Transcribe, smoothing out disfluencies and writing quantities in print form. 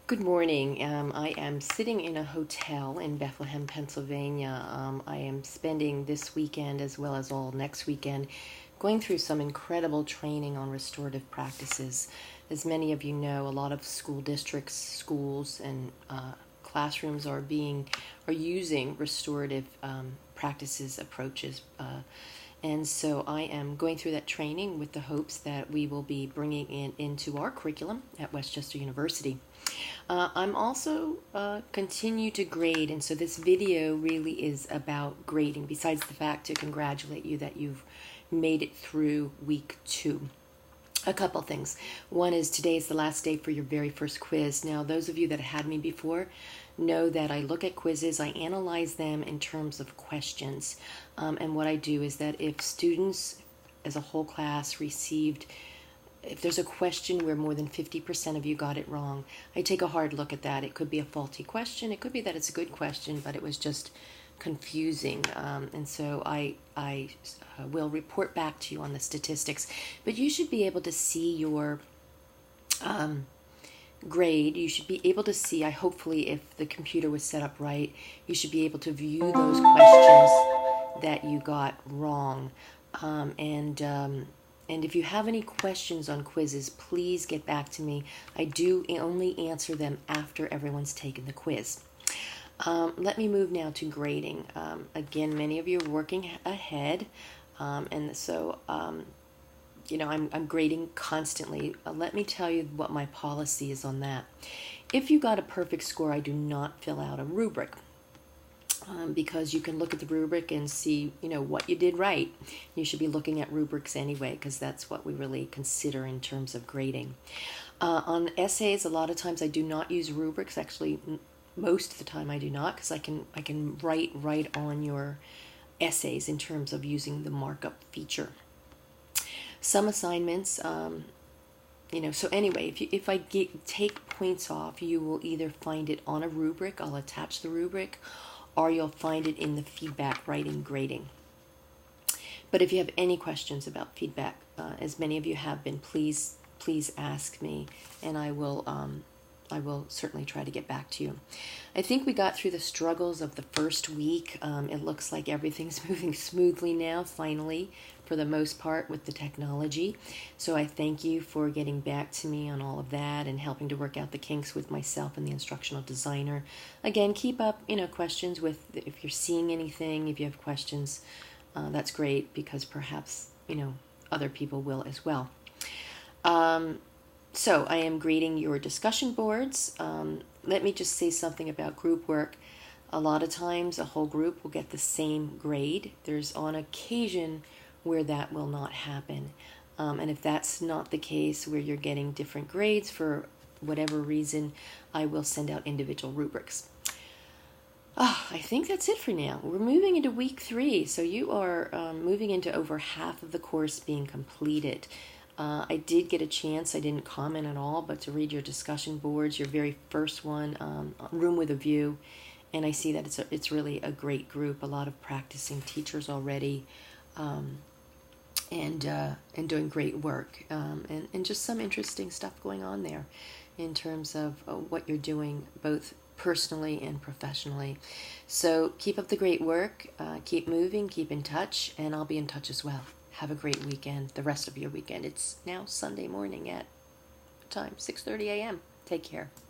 Good morning. I am sitting in a hotel in Bethlehem, Pennsylvania. I am spending this weekend as well as all next weekend going through some incredible training on restorative practices. As many of you know, a lot of school districts, schools, and classrooms are using restorative practices, approaches. And so I am going through that training with the hopes that we will be bringing it into our curriculum at West Chester University. I'm also continue to grade, and so this video really is about grading, besides the fact to congratulate you that you've made it through week 2. A couple things. One is today is the last day for your very first quiz. Now, those of you that had me before know that I look at quizzes, I analyze them in terms of questions. And what I do is that if students as a whole class received, if there's a question where more than 50% of you got it wrong, I take a hard look at that. It could be a faulty question. It could be that it's a good question, but it was just confusing. And so I will report back to you on the statistics. But you should be able to see your grade. You should be able to see, hopefully, if the computer was set up right, you should be able to view those questions that you got wrong. And if you have any questions on quizzes, please get back to me. I do only answer them after everyone's taken the quiz. Let me move now to grading. Again, many of you are working ahead, and so I'm grading constantly. Let me tell you what my policy is on that. If you got a perfect score, I do not fill out a rubric. Because you can look at the rubric and see, what you did right. You should be looking at rubrics anyway, because that's what we really consider in terms of grading. On essays, a lot of times I do not use rubrics. Actually, most of the time I do not, because I can write right on your essays in terms of using the markup feature. Some assignments, so anyway, if I take points off, you will either find it on a rubric, I'll attach the rubric, or you'll find it in the feedback writing grading. But if you have any questions about feedback, as many of you have been, please ask me, and I will certainly try to get back to you. I think we got through the struggles of the first week. It looks like everything's moving smoothly now, finally, for the most part, with the technology. So I thank you for getting back to me on all of that and helping to work out the kinks with myself and the instructional designer. Again, keep up, questions if you're seeing anything, if you have questions, that's great, because perhaps, other people will as well. So I am grading your discussion boards. Let me just say something about group work. A lot of times a whole group will get the same grade. There's on occasion where that will not happen. And if that's not the case, where you're getting different grades for whatever reason, I will send out individual rubrics. I think that's it for now. We're moving into week 3, so you are moving into over half of the course being completed. I did get a chance, I didn't comment at all, but to read your discussion boards, your very first one, Room with a View, and I see that it's really a great group, a lot of practicing teachers already, and doing great work, and just some interesting stuff going on there in terms of what you're doing, both personally and professionally. So keep up the great work, keep moving, keep in touch, and I'll be in touch as well. Have a great weekend, the rest of your weekend. It's now Sunday morning at 6:30 a.m. Take care.